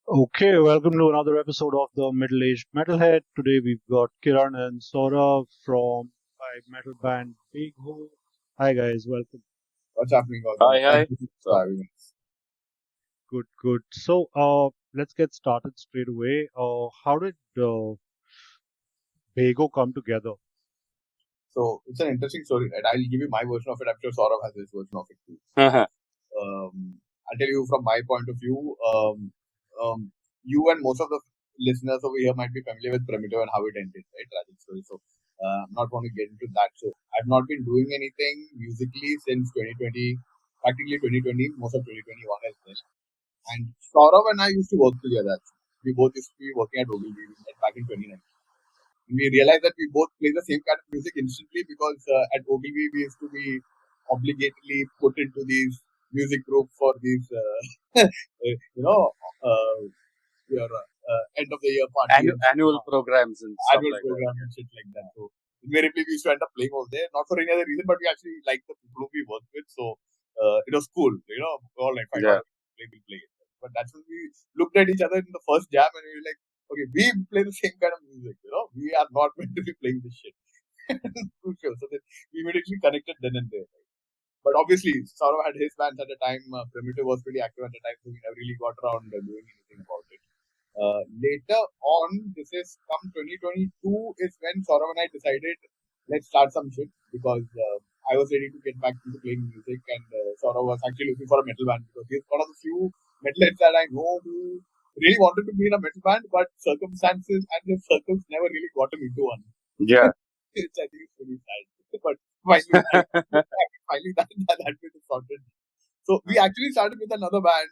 Okay, welcome to another episode of the Middle Aged Metalhead. Today we've got Kiron and Saurav from my metal band Begho. Hi guys, welcome. What's happening, Hi, Gautam? hi. Thank you for So, having us. Good, good. So, let's get started straight away. How did Begho come together? So it's an interesting story, right? I'll give you my version of it. I'm sure Saurav has his version of it too. I'll tell you from my point of view. You and most of the listeners over here might be familiar with Primitiv and how it ended, right? Tragic story. So I'm not going to get into that. So I've not been doing anything musically since 2020, practically 2020, most of 2021 as well. And Saurav and I used to work together. Actually. We both used to be working at Ogilvy back in 2019. We realized that we both play the same kind of music instantly because at Ogilvy we used to be obligatorily put into these music groups for these, uh, your end of the year party annual programs and stuff annual like program that. and shit like that. So invariably we used to end up playing over there, not for any other reason, but we actually like the people who we work with. So it was cool, all like fine, Yeah. we'll play it. But that's when we looked at each other in the first jam and we were like, okay, we play the same kind of music, we are not meant to be playing this shit. Crucial. So then we immediately connected then and there. Right? But obviously, Saurav had his bands at the time. Primitiv was pretty active at the time, so we never really got around doing anything about it. Later on, this is come 2022 is when Saurav and I decided let's start some shit because I was ready to get back into playing music and Saurav was actually looking for a metal band because he's one of the few metalheads that I know who really wanted to be in a metal band, but circumstances and his circles never really got him into one. Yeah. Which I think is pretty sad. But finally, finally that bit is sorted. So we actually started with another band.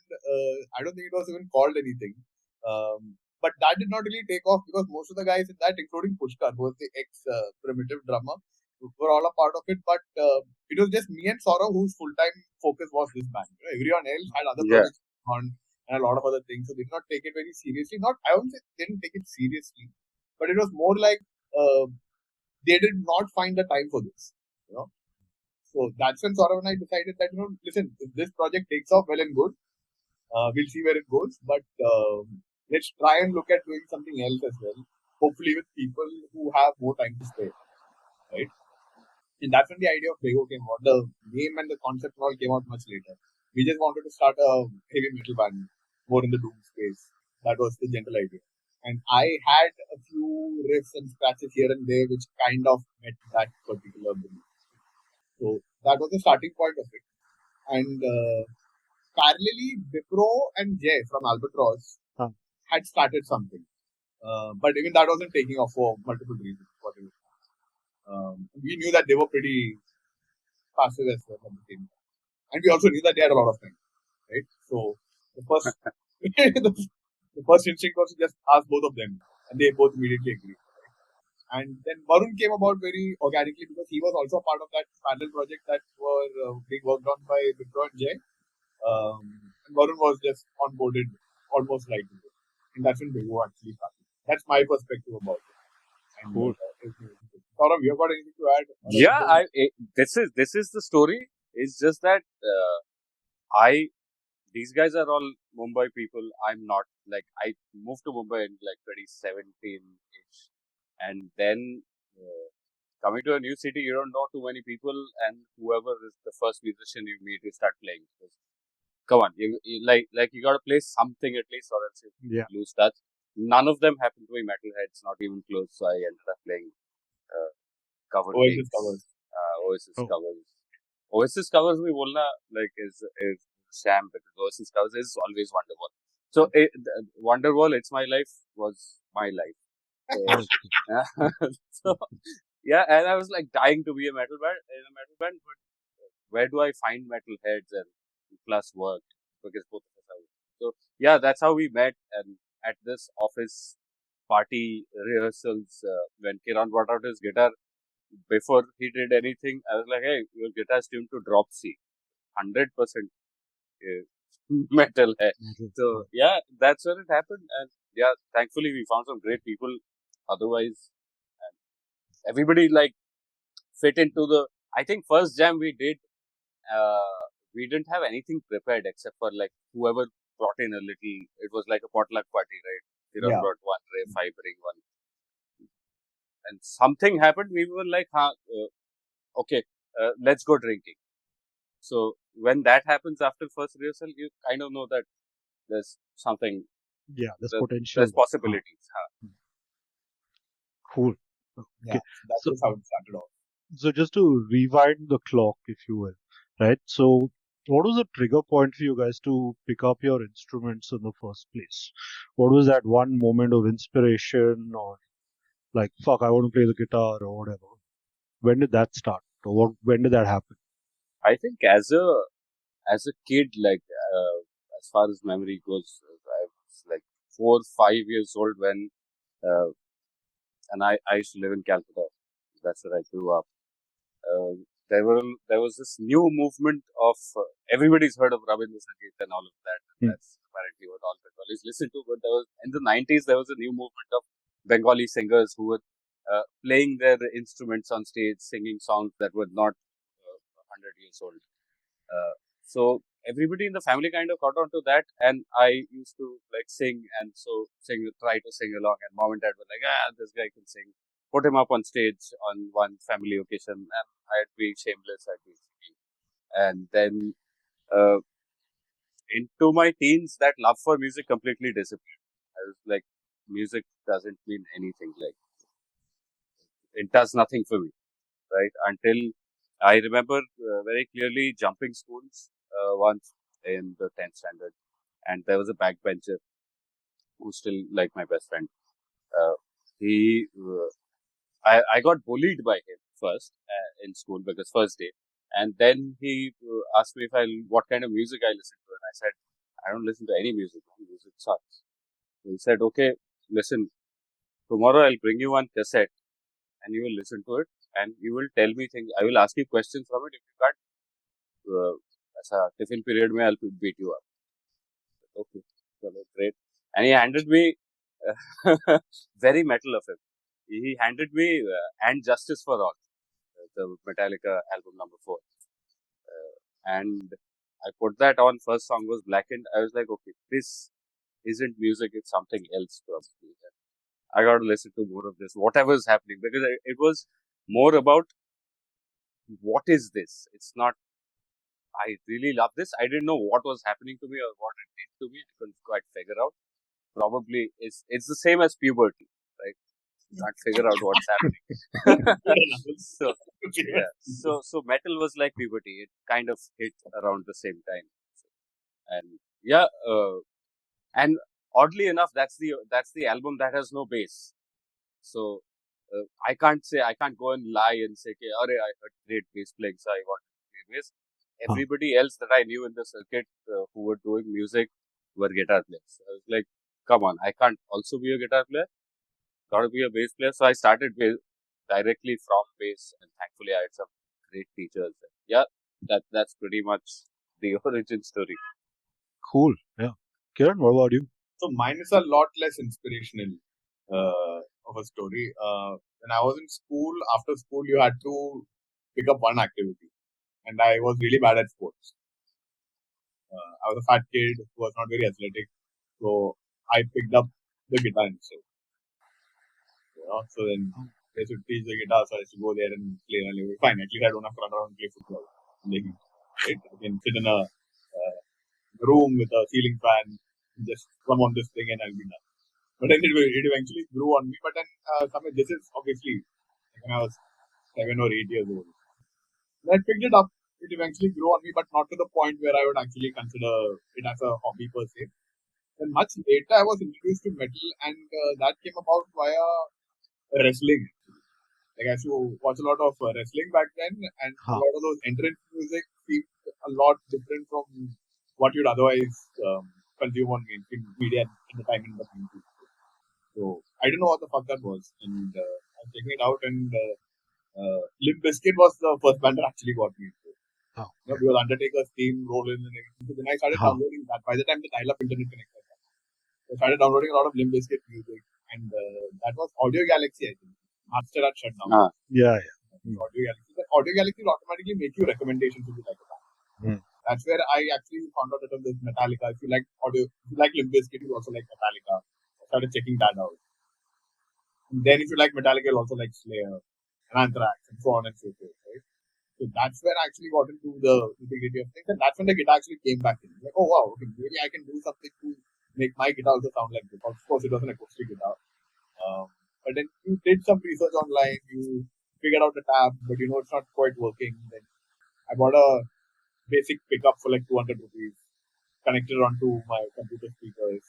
I don't think it was even called anything. But that did not really take off because most of the guys in that, including Pushkar, who was the ex-Primitiv drummer, were all a part of it. But it was just me and Saurav whose full-time focus was this band. Everyone else had other Yeah. projects on and a lot of other things, so they did not take it very seriously. Not, I won't say they didn't take it seriously, but it was more like they did not find the time for this. You know, so that's when Saurav and I decided that listen, if this project takes off, well and good. We'll see where it goes, but let's try and look at doing something else as well. Hopefully, with people who have more time to spare, right? And that's when the idea of Begho came out. The name and the concept all came out much later. We just wanted to start a heavy metal band, more in the doom space. That was the general idea. And I had a few riffs and scratches here and there, which kind of met that particular belief. So that was the starting point of it. And parallelly, Bipro and Jay from Albatross Huh. had started something. But even that wasn't taking off for multiple reasons. We knew that they were pretty passive as well at the same time. And we also knew that they had a lot of time, right? So the first, the first instinct was to just ask both of them, and they both immediately agreed. And then Varun came about very organically because he was also a part of that parallel project that were being worked on by Bipro and Jay. And Varun was just onboarded almost right away. And that's when Begho actually started. That's my perspective about it. And Cool. Saurav, you have got anything to add? Yeah. This is the story. It's just that these guys are all Mumbai people. I'm not. Like, I moved to Mumbai in like 2017 ish, and then coming to a new city, you don't know too many people, and whoever is the first musician you meet, you start playing. Come on, like you gotta play something at least, or else you Yeah. lose touch. None of them happen to be metalheads, not even close. So I ended up playing cover Oasis gigs, covers. Oasis Oh. covers. Oasis covers me bolna like is sham because Oasis covers is always Wonderwall. So Wonderwall, It's My Life was my life. So, so yeah, and I was like dying to be a metal band, but where do I find metal heads and plus work because both of us are. So yeah, that's how we met, and at this office party rehearsals when Kiran brought out his guitar before he did anything, I was like, hey, your guitar's tuned to drop C, 100% metal head. So yeah, that's where it happened, and yeah, thankfully we found some great people. Otherwise, everybody like fit into the. I think first jam we did, we didn't have anything prepared except for like whoever brought in a little. It was like a potluck party, right? Kiron Yeah. brought one ref, I bring one, and something happened. We were like, okay, let's go drinking. So when that happens after first rehearsal, you kind of know that there's something, Yeah, there's there's potential. possibilities. Cool. Yeah. Okay. That So, was how it started off. so just to rewind the clock, if you will, right? So, what was the trigger point for you guys to pick up your instruments in the first place? What was that one moment of inspiration, or like, fuck, I want to play the guitar or whatever? When did that start? Or when did that happen? I think as a kid, like as far as memory goes, I was like 4, 5 years old when, and I used to live in Calcutta. That's where I grew up. Uh, there was this new movement of everybody's heard of Rabindra Sangeet and all of that. That's apparently what all Bengalis listen to. But there was in the 90s there was a new movement of Bengali singers who were playing their instruments on stage, singing songs that were not 100 years old. So everybody in the family kind of got onto that, and I used to like sing, and so try to sing along, and mom and dad were like, this guy can sing. Put him up on stage on one family occasion, and I'd be shameless, I'd be singing. And then into my teens, that love for music completely disappeared. I was like, music doesn't mean anything. Like, it does nothing for me, right? Until I remember very clearly jumping schools once in the 10th standard, and there was a backbencher who's still like my best friend. Uh, he, I got bullied by him first in school because first day, and then he asked me what kind of music I listen to, and I said, I don't listen to any music. Music sucks. So he said, okay, listen, tomorrow I'll bring you one cassette, and you will listen to it, and you will tell me things. I will ask you questions from it. If you can't, as a tiffin period, I'll beat you up. Okay, so great. And he handed me very metal of him. He handed me "And Justice for All," the Metallica album #4, and I put that on. First song was Blackened. I was like, okay, this isn't music; it's something else probably. I got to listen to more of this, whatever is happening, because it was more about what is this. It's not. I really love this. I didn't know what was happening to me or what it did to me. I couldn't quite figure out. Probably it's the same as puberty, right? You can't figure out what's happening. So yeah, so metal was like puberty. It kind of hit around the same time, and yeah, and oddly enough, that's the album that has no bass. So I can't go and lie and say, okay, I heard great bass playing, so I want to play bass. Everybody else that I knew in the circuit who were doing music were guitar players. I was like, come on, I can't also be a guitar player. Gotta be a bass player. So I started directly from bass, and thankfully I had some great teachers. Yeah, that's pretty much the origin story. Cool. Yeah. Kiran, what about you? So mine is a lot less inspirational of a story. When I was in school, after school, you had to pick up one activity, and I was really bad at sports. I was a fat kid who was not very athletic, so I picked up the guitar instead. So then they should teach the guitar, so I used to go there and play. And I was fine. At least I don't have to run around and play football. Right? I can sit in a room with a ceiling fan, and just come on this thing, and I'll be done. But then it eventually grew on me. But then this is obviously when I was 7 or 8 years old. When I picked it up, it eventually grew on me, but not to the point where I would actually consider it as a hobby per se. Then much later, I was introduced to metal, and that came about via wrestling. Like I used to watch a lot of wrestling back then, and a lot of those entrance music seemed a lot different from what you'd otherwise consume on mainstream media at the time in the 90s. So I didn't know what the fuck that was, and I was checking it out, and Limp Bizkit was the first band that actually got me into it. Because Undertaker's theme, Rollin' and everything. So then I started downloading that. By the time the dial-up internet connected, I started downloading a lot of Limp Bizkit music, and that was Audio Galaxy, I think. After that shut down. Yeah. Audio Galaxy. The Audio Galaxy will automatically make you recommendations if you like a band. That's where I actually found out that there's Metallica. If you like audio, if you like Limp Bizkit, you also like Metallica. I started checking that out. And then if you like Metallica, you'll also like Slayer and Anthrax and so on and so forth, right? So that's where I actually got into the nitty-gritty of things, and that's when the guitar actually came back in. Like, oh wow, okay, maybe I can do something to make my guitar also sound like this. Of course, it was an acoustic guitar. But then you did some research online, you figured out the tab, but you know it's not quite working. Then I bought a basic pickup for like 200 rupees, connected onto my computer speakers,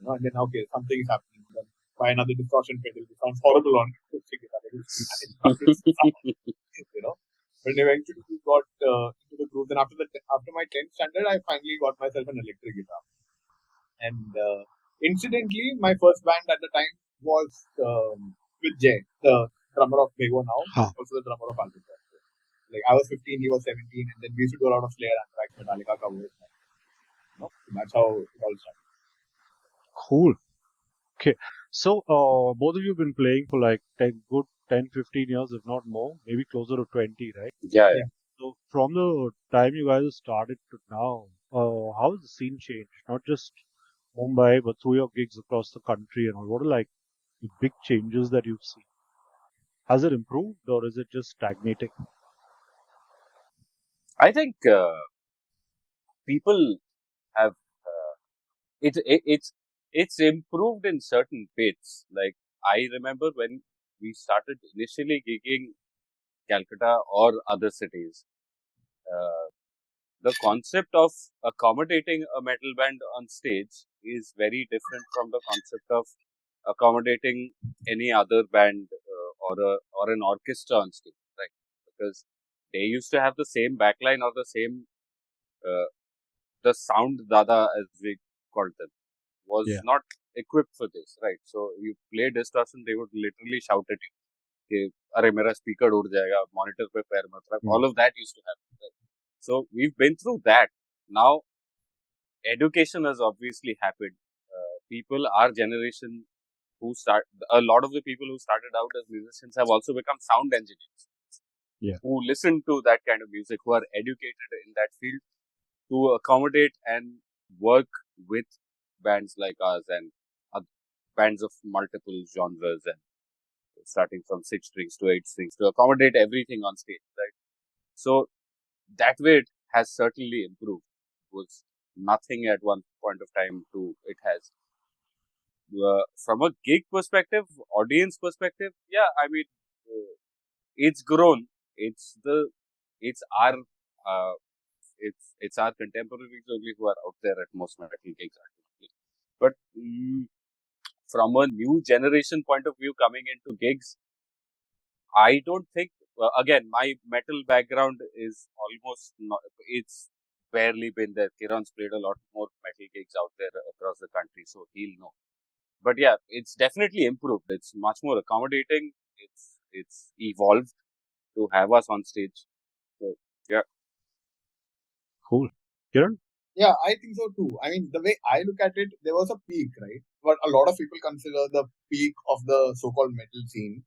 you know, and then okay, something is happening. Then buy another distortion pedal, which sounds horrible on acoustic guitar, but it's not good sound, you know. But eventually we got into the groove. Then after my 10th standard, I finally got myself an electric guitar. And incidentally, my first band at the time was with Jay, the drummer of Begho now, Huh. also the drummer of Albatross. Like I was 15, he was 17, and then we used to do a lot of Slayer, Anthrax, Metallica covers. You know? So that's how it all started. Cool. Okay. So, both of you have been playing for like 10, 15 years, if not more, maybe closer to 20, right? Yeah. So, from the time you guys started to now, how has the scene changed? Not just Mumbai, but through your gigs across the country and all. What are like the big changes that you've seen? Has it improved or is it just stagnating? I think people have it's improved in certain bits. Like I remember when we started initially gigging Calcutta or other cities, the concept of accommodating a metal band on stage is very different from the concept of accommodating any other band or an orchestra on stage, right? Because they used to have the same backline or the same the sound dada, as we called them, was Yeah. not equipped for this, right? So you play distortion, they would literally shout at you, कि, "अरे मेरा speaker उड़ जाएगा, monitor पे पैर मत रख." All of that used to happen. Right? So we've been through that. Now education has obviously happened. People, our generation, a lot of the people who started out as musicians have also become sound engineers. Yeah. Who listen to that kind of music, who are educated in that field, to accommodate and work with bands like us and bands of multiple genres, and starting from 6 strings to 8 strings, to accommodate everything on stage, right? So that way it has certainly improved. It was nothing at one point of time to it has. From a gig perspective, audience perspective, yeah, I mean, it's grown. It's our uh, it's our contemporaries only who are out there at most metal gigs, ultimately. But from a new generation point of view coming into gigs, I don't think. Again, my metal background is almost not. It's barely been there. Kiron's played a lot more metal gigs out there across the country, so he'll know. But yeah, it's definitely improved. It's much more accommodating. It's evolved to have us on stage. So yeah. Cool. Kiran? Yeah, I think so too. I mean, the way I look at it, there was a peak, right? What a lot of people consider the peak of the so-called metal scene.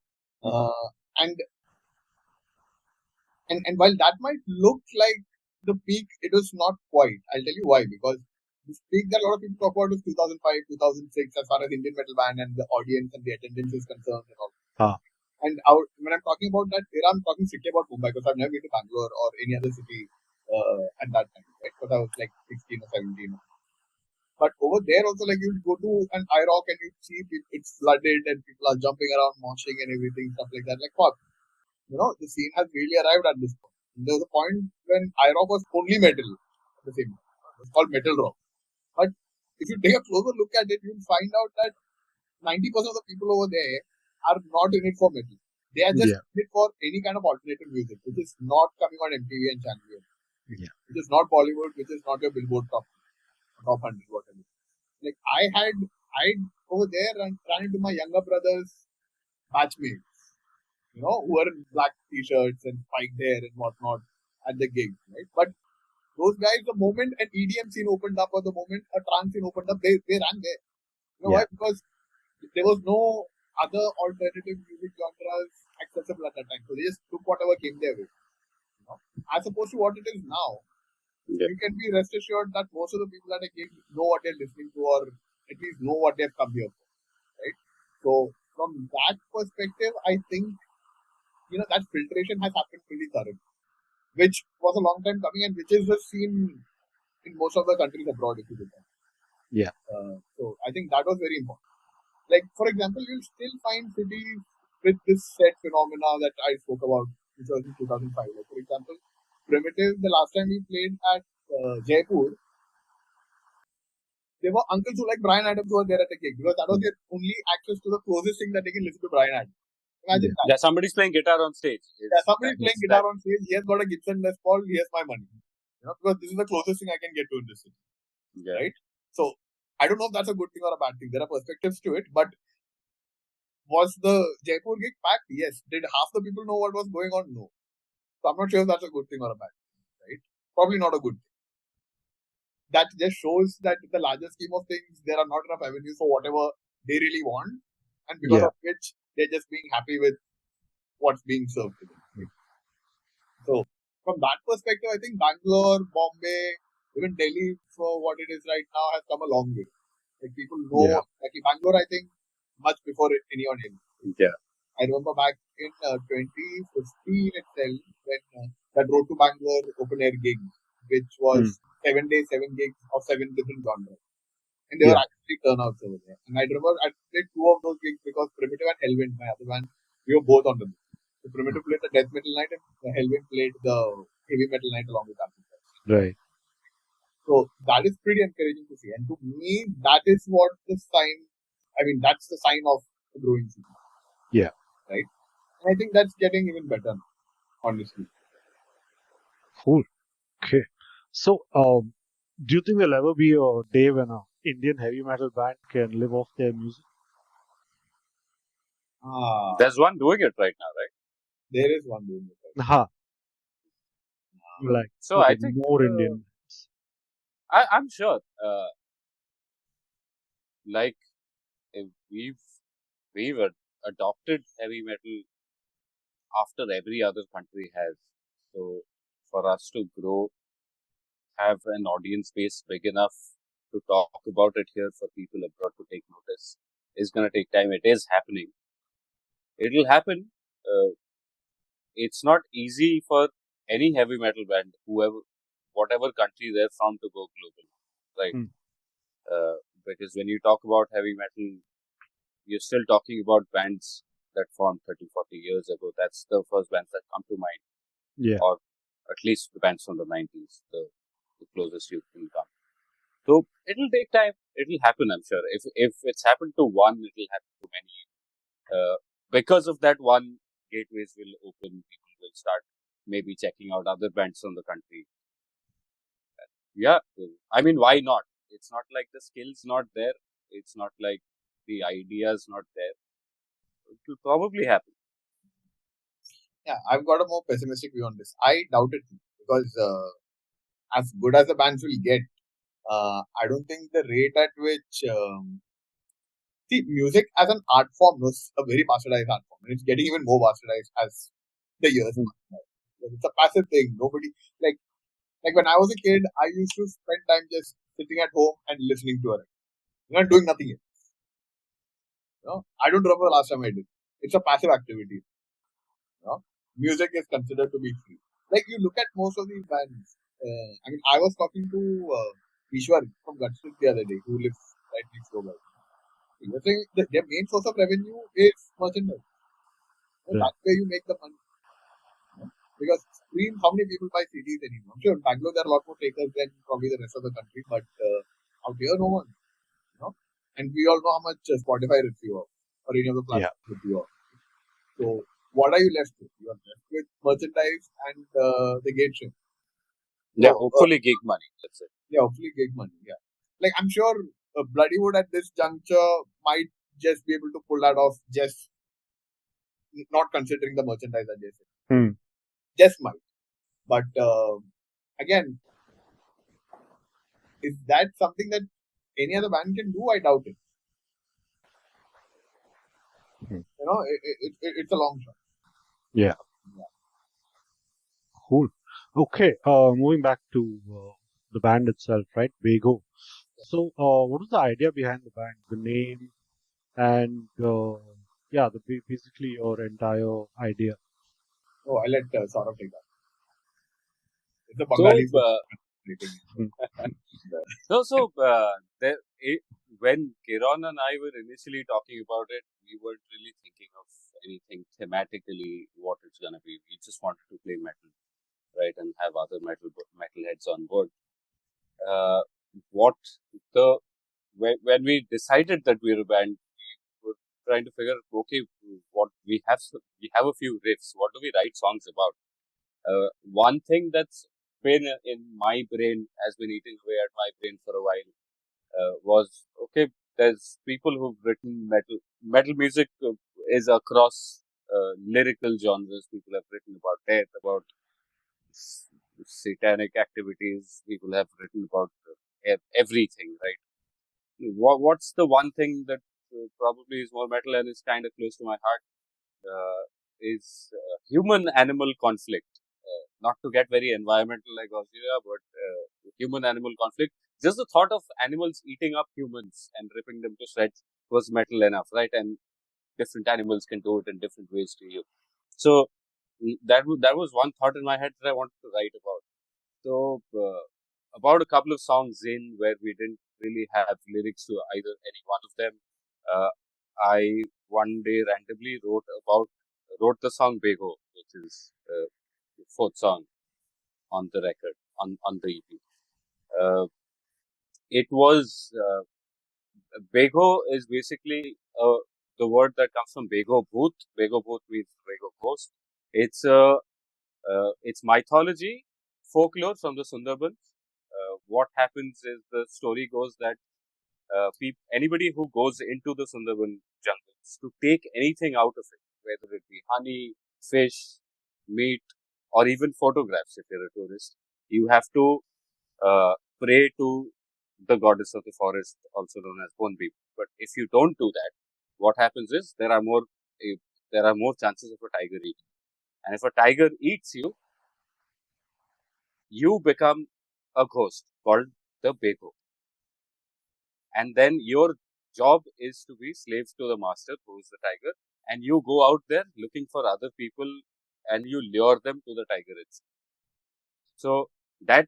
And while that might look like the peak, it was not quite. I'll tell you why. Because this peak that a lot of people talk about is 2005, 2006, as far as Indian metal band and the audience and the attendance is concerned and all. And when I'm talking about that era, I'm talking strictly about Mumbai, because I've never been to Bangalore or any other city at that time, right? Because I was like 16 or 17. But over there also, like you go to an IROC and you see it's flooded and people are jumping around, moshing and everything, stuff like that. Like, fuck, you know, the scene has really arrived at this point. And there was a point when IROC was only metal at the same time. It was called metal rock. But if you take a closer look at it, you'll find out that 90% of the people over there are not in it for metal. They are just in it for any kind of alternative music, which is not coming on MTV and Channel. Which is not Bollywood, which is not your Billboard top 100, whatever. Like I over there and ran into my younger brother's batchmates, you know, who were in black t-shirts and spiked hair and whatnot at the gig, right? But those guys, the moment an EDM scene opened up or the moment a trance scene opened up, they ran there. You know why? Because there was no other alternative music genres accessible at that time. So they just took whatever came their way. You know? As opposed to what it is now. you can be rest assured that most of the people at a gig know what they're listening to, or at least know what they've come here for, right? So from that perspective, I think that filtration has happened pretty thoroughly, which was a long time coming, and which is the scene in most of the countries abroad, if you look at it. Yeah. So I think that was very important. Like, for example, you'll still find cities with this set phenomena that I spoke about, which was in 2005. Like, for example, Primitiv, the last time we played at Jaipur, there were uncles who like Brian Adams who were there at the gig because that was their only access to the closest thing that they can listen to Brian Adams. Imagine that. Yeah, somebody's playing guitar on stage. Somebody's playing guitar on stage. He has got a Gibson Les Paul. Here's my money. Because this is the closest thing I can get to in this city. Yeah. Right? So, I don't know if that's a good thing or a bad thing. There are perspectives to it, but was the Jaipur gig packed? Yes. Did half the people know what was going on? No. So, I'm not sure if that's a good thing or a bad thing. Right? Probably not a good thing. That just shows that in the larger scheme of things, there are not enough avenues for whatever they really want, and because of which they're just being happy with what's being served to them. Right? So, from that perspective, I think Bangalore, Bombay, even Delhi, for what it is right now, has come a long way. Like, people know, like in Bangalore, I think, much before anyone else. Yeah. I remember back in 2015 itself, when that Road to Bangalore open air gig, which was 7 days, 7 gigs of 7 different genres. And there were actually turnouts over there. And I remember I played 2 of those gigs because Primitiv and Hellwind, my other band, we were both on the book. So Primitiv played the death metal night and Hellwind played the heavy metal night along with Albatross. Right. So that is pretty encouraging to see. And to me, that is what the sign, that's the sign of a growing scene. Yeah. Right? And I think that's getting even better now, honestly. Cool. Okay. So, do you think there'll ever be a day when an Indian heavy metal band can live off their music? There's one doing it right now, right? There is one doing it. Like, so I think more Indian. I'm sure. Like, if we've adopted heavy metal after every other country has. So for us to grow, have an audience base big enough to talk about it here for people abroad to take notice is going to take time. It is happening. It'll happen. It's not easy for any heavy metal band, whatever country they're from, to go global, right? Because when you talk about heavy metal, you're still talking about bands that formed 30, 40 years ago. That's the first bands that come to mind. Yeah. Or at least the bands from the 90s, the closest you can come. So it'll take time. It'll happen, I'm sure. If it's happened to one, it'll happen to many. Because of that one, gateways will open. People will start maybe checking out other bands from the country. Yeah, I mean, why not? It's not like the skill's not there. It's not like the idea's not there. It will probably happen. Yeah, I've got a more pessimistic view on this. I doubt it because as good as the bands will get, I don't think the rate at which see, music as an art form is a very bastardized art form, and it's getting even more bastardized as the years pass by. It's a passive thing. Nobody like when I was a kid, I used to spend time just sitting at home and listening to it. Doing nothing else. I don't remember the last time I did. It's a passive activity. Music is considered to be free. Like, you look at most of these bands. I was talking to Ishwar from Gutshoot the other day, who lives right next door. He was saying that their main source of revenue is merchandise. That's where you make the money. Because screens, how many people buy CDs anymore? I'm sure in Bangalore there are a lot more takers than probably the rest of the country, but out here no one. And we all know how much Spotify rips you off, or any other platform rips you off. So what are you left with? You are left with merchandise and the gate share. Yeah, hopefully gig money. That's it. Yeah, hopefully gig money. Yeah, like I'm sure Bloodywood at this juncture might just be able to pull that off, just not considering the merchandise that they say. Just might. But again, is that something that any other band can do? I doubt it. It's a long shot. Yeah. Cool. Okay. Moving back to the band itself, right? Begho. So, what was the idea behind the band, the name, and yeah, basically your entire idea? Oh, I'll let Saurav take that. It's a So, Bengali song. there, when Kiron and I were initially talking about it, we weren't really thinking of anything thematically what it's gonna be. We just wanted to play metal, right, and have other metalheads on board. Uh, what the when we decided that we were a band, we were trying to figure, okay, what we have a few riffs. What do we write songs about? One thing that's been in my brain has been eating away at my brain for a while was okay. There's people who've written metal. Metal music is across lyrical genres. People have written about death, about satanic activities. People have written about everything, right? What's the one thing that probably is more metal and is kind of close to my heart? Is human-animal conflict. Not to get very environmental like Australia, but human-animal conflict. Just the thought of animals eating up humans and ripping them to shreds was metal enough, right? And different animals can do it in different ways to you. So that was one thought in my head that I wanted to write about. So about a couple of songs in where we didn't really have lyrics to either any one of them, uh, I one day randomly wrote the song Begho, which is the fourth song on the record on the EP. Uh, it was Begho is basically the word that comes from Begho Bhoot. Begho Bhoot means Begho ghost. It's it's mythology, folklore from the Sundarbans. What happens is the story goes that anybody who goes into the Sundarban jungles to take anything out of it, whether it be honey, fish, meat, or even photographs if you're a tourist, you have to pray to the goddess of the forest, also known as Bonbi. But if you don't do that, what happens is there are more chances of a tiger eating. And if a tiger eats you, you become a ghost called the Begho. And then your job is to be slaves to the master, who is the tiger, and you go out there looking for other people and you lure them to the tiger itself. So that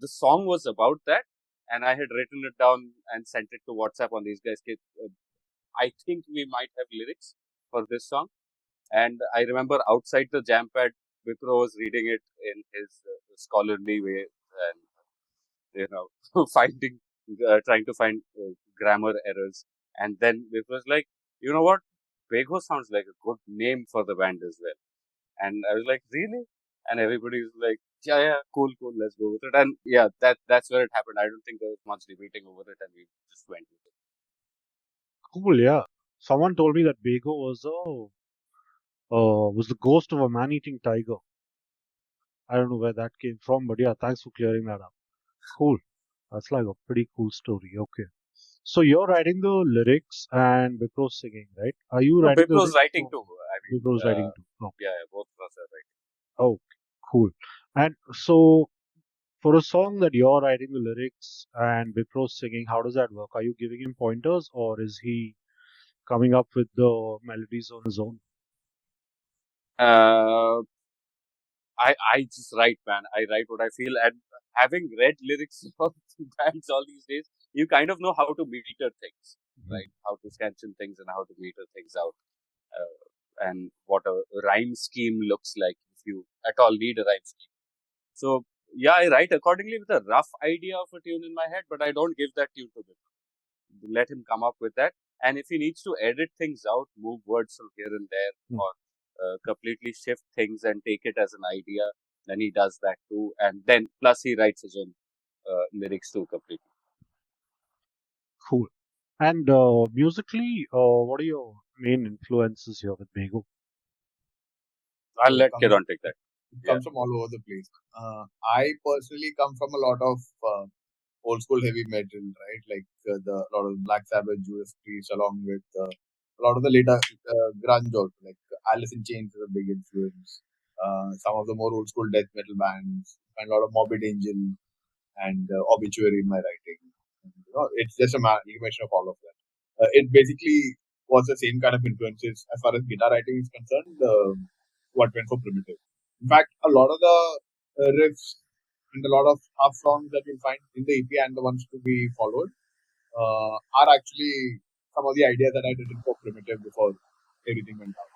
the song was about that, and I had written it down and sent it to WhatsApp on these guys. I think we might have lyrics for this song, and I remember outside the jam pad, Bipro was reading it in his scholarly way, and you know, trying to find grammar errors. And then it was like, you know what? Begho sounds like a good name for the band as well. And I was like, really? And everybody was like, yeah, cool, let's go with it. And yeah, that's where it happened. I don't think there was much debating over it, and we just went with it. Cool, yeah. Someone told me that Begho was the ghost of a man-eating tiger. I don't know where that came from, but yeah, thanks for clearing that up. Cool. That's like a pretty cool story. Okay. So you're writing the lyrics and Bipro's singing, right? Are you No, writing the Bipro's lyrics? writing too. I mean, Bipro's writing too. Oh, yeah, both of us are writing. oh, cool. And so for a song that you're writing the lyrics and Bipro's singing, how does that work? Are you giving him pointers or is he coming up with the melodies on his own? Uh, I just write, man. I write what I feel, and having read lyrics of bands all these days, you kind of know how to meter things, right? How to scansion things and how to meter things out, and what a rhyme scheme looks like if you at all need a rhyme scheme. So yeah, I write accordingly with a rough idea of a tune in my head, but I don't give that tune to him. Let him come up with that, and if he needs to edit things out, move words from here and there, or completely shift things and take it as an idea, then he does that too. And then plus he writes his own lyrics too completely. Cool. And musically, what are your main influences here with Begho? I'll let Kiron take that. It comes from all over the place. I personally come from a lot of old school heavy metal, right? Like a lot of Black Sabbath, Judas Priest, along with a lot of the later grunge also, like Alice in Chains is a big influence. Some of the more old school death metal bands, and a lot of Morbid Angel. and obituary in my writing. And, it's just a amalgamation of all of that. It basically was the same kind of influences as far as guitar writing is concerned. What went for Primitiv. In fact, a lot of the riffs and a lot of half songs that you'll find in the EP and the ones to be followed are actually some of the ideas that I did for Primitiv before everything went down.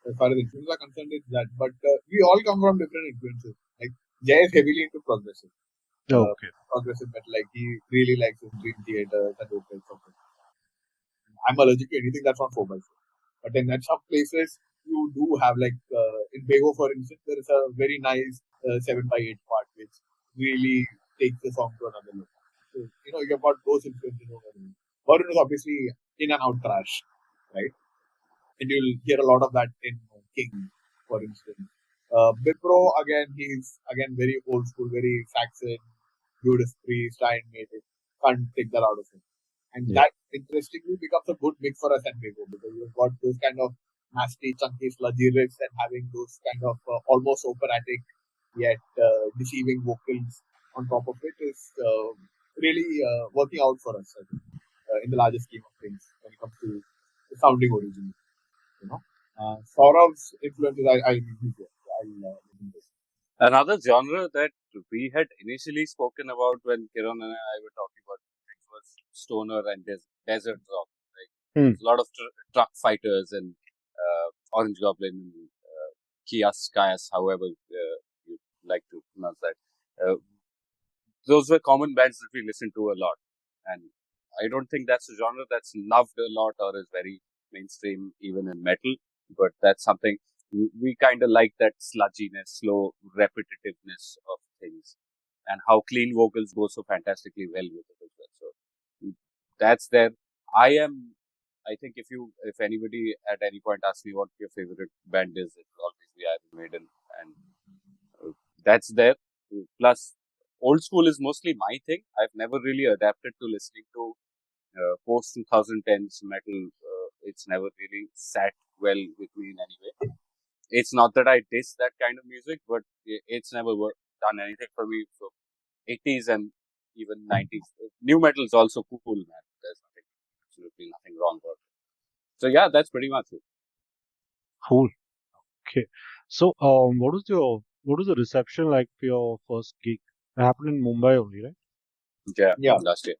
As far as influences are concerned, it's that. But we all come from different influences. Like Jay is heavily into progressive. Okay. Progressive metal. Like he really likes his Dream Theater and vocals. I'm allergic to anything that's not 4x4. But then at some places you do have like in Begho, for instance, there is a very nice 7x8 part which really takes the song to another level. So you've got those influences over there. Varun is obviously in and out trash, right? And you'll hear a lot of that in King, for instance. Bipro, again, he's again very old school, very Saxon, Judas Priest, Iron Maiden. Can't take that out of him. And that interestingly becomes a good mix for us at Begho because you've got those kind of nasty, chunky, sludgy riffs and having those kind of almost operatic yet deceiving vocals on top of it is really working out for us, I think, in the larger scheme of things when it comes to the sounding originally. Saurav's influences, I'll listen to. Another genre that we had initially spoken about when Kiron and I were talking about things was stoner and desert rock. Like a lot of truck fighters and Orange Goblin, Kayas, however you like to pronounce that. Those were common bands that we listened to a lot, and I don't think that's a genre that's loved a lot or is very mainstream even in metal. But that's something we kind of like, that sludginess, slow repetitiveness of things, and how clean vocals go so fantastically well with it as well. So that's there. I think if anybody at any point asks me what your favorite band is, it will always be Iron Maiden, and that's there. Plus, old school is mostly my thing. I've never really adapted to listening to post 2010s metal. It's never really sat well with me in any way. It's not that I diss that kind of music, but it's never done anything for me. So 80s and even 90s. New metal is also cool, man. There's absolutely nothing wrong about it. So yeah, that's pretty much it. Cool. Okay. So, what was the reception like for your first gig? It happened in Mumbai only, right? Yeah. Last year.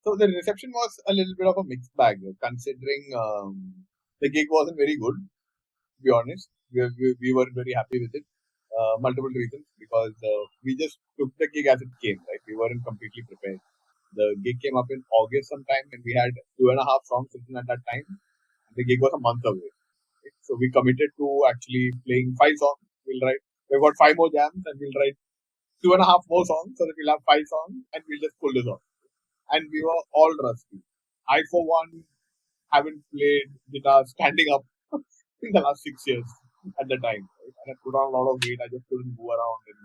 So the reception was a little bit of a mixed bag, considering the gig wasn't very good. To be honest, we weren't very happy with it. Multiple reasons, because we just took the gig as it came. Right, we weren't completely prepared. The gig came up in August sometime, and we had 2.5 songs written at that time. The gig was a month away. Right? So we committed to actually playing 5 songs. We've got 5 more jams, and we'll write 2.5 more songs, so that we'll have 5 songs, and we'll just pull this off. And we were all rusty. I, for one, haven't played guitar standing up in the last 6 years at the time. Right? And I put on a lot of weight. I just couldn't move around, and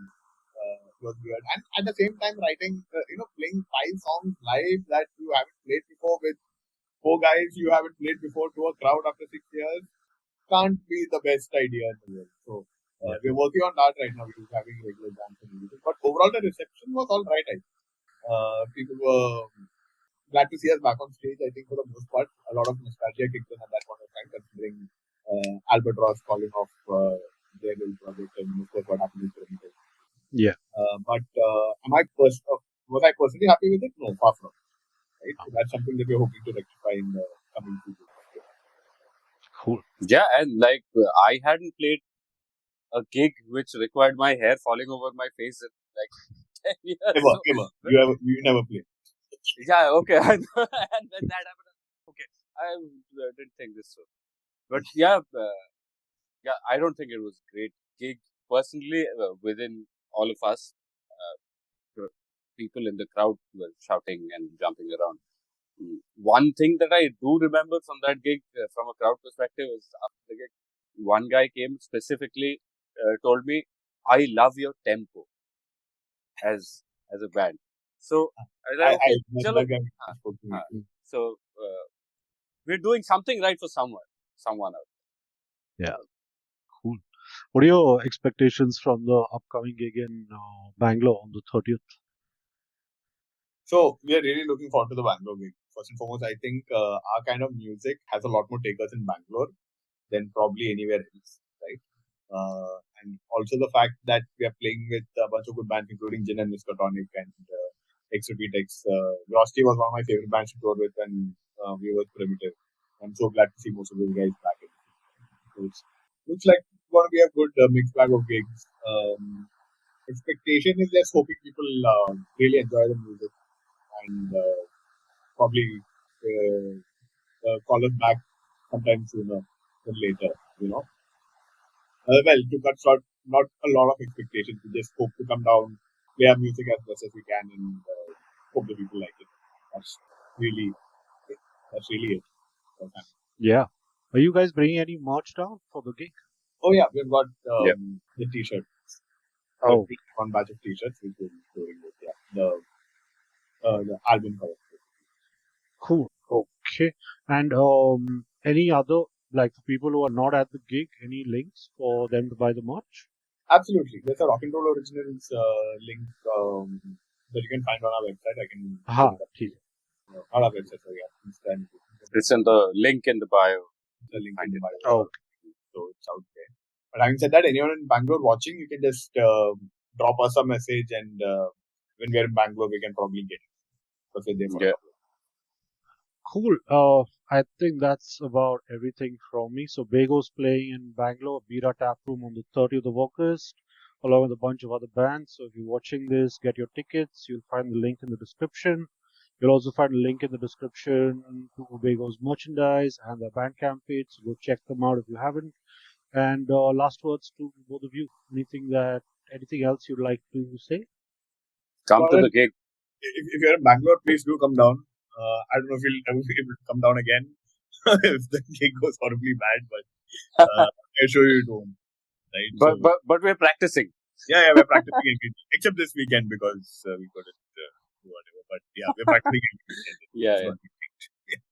it was weird. And at the same time, writing, playing 5 songs live that you haven't played before with 4 guys you haven't played before to a crowd after 6 years can't be the best idea in the world. So we're working on that right now. We're having regular jams and music. But overall, the reception was all right. People were glad to see us back on stage. I think for the most part, a lot of nostalgia kicked in at that point of time, considering Albatross calling off their little project and of course what happened with Primitiv. Yeah. But was I personally happy with it? No, far from. Right? So that's something that we're hoping to rectify in the coming future. Cool. Yeah, and like I hadn't played a gig which required my hair falling over my face in like 10 years. Ever. You never played. Yeah, okay. And when that happened, okay, I didn't think this through. But yeah, I don't think it was a great gig. Personally, within all of us, people in the crowd were shouting and jumping around. One thing that I do remember from that gig, from a crowd perspective, is after the gig, one guy came specifically, told me, "I love your tempo," as a band. So so we're doing something right for someone out there. Yeah, cool. What are your expectations from the upcoming gig in Bangalore on the 30th? So we are really looking forward to the Bangalore gig. First and foremost, I think our kind of music has a lot more takers in Bangalore than probably anywhere else, right? And also the fact that we are playing with a bunch of good bands, including Gin and Miskatonic and X Repeat X. Velocity was one of my favorite bands to tour with, and we were Primitiv. I'm so glad to see most of those guys back. So looks like it's going to be a good mixed bag of gigs. Expectation is just hoping people really enjoy the music and probably call us back sometime sooner than later, you know. Well, to cut short, not a lot of expectations. We just hope to come down, play our music as best as we can, and hope the people like it. That's really, that's really it. Yeah. Are you guys bringing any merch down for the gig? Oh yeah, we've got Yep. the T-shirt. Oh, One batch of T-shirts which we'll be doing with, yeah, the album cover. cool. Okay. And any other, like for people who are not at the gig, any links for them to buy the merch? Absolutely. There's a Rock and Roll Originals link that you can find on our website. I can Aha, put it up. ठीक Not our website, sorry. Yeah. It's in the link in the bio. The link in the bio. Oh, So it's out there. But having said that, anyone in Bangalore watching, you can just drop us a message, and when we are in Bangalore, we can probably get it. Because we're there for a Yeah. couple of cool. I think that's about everything from me. So Begho's playing in Bangalore, Bira Tap Room on the 30th of August, along with a bunch of other bands. So if you're watching this, get your tickets. You'll find the link in the description. You'll also find a link in the description to Begho's merchandise and their Bandcamp page. So go check them out if you haven't. And last words to both of you. Anything else you'd like to say? Come to Well, the gig. if you're in Bangalore, please do come down. I don't know if you'll ever be able to come down again if the gig goes horribly bad, but I assure you it won't. Right? But we're practicing. Yeah, we're practicing again, except this weekend because we couldn't do whatever. But yeah, we're practicing again. Yeah, It's yeah. gonna be great.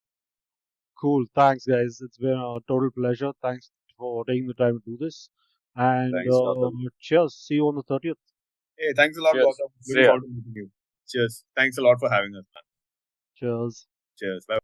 Cool. Thanks, guys. It's been a total pleasure. Thanks for taking the time to do this. And Thanks, Gautam. cheers. See you on the 30th. Hey, thanks a lot, Cheers. Gautam. See Looking ya. forward to meeting you. Cheers. Thanks a lot for having us, man. Cheers. Cheers. Bye.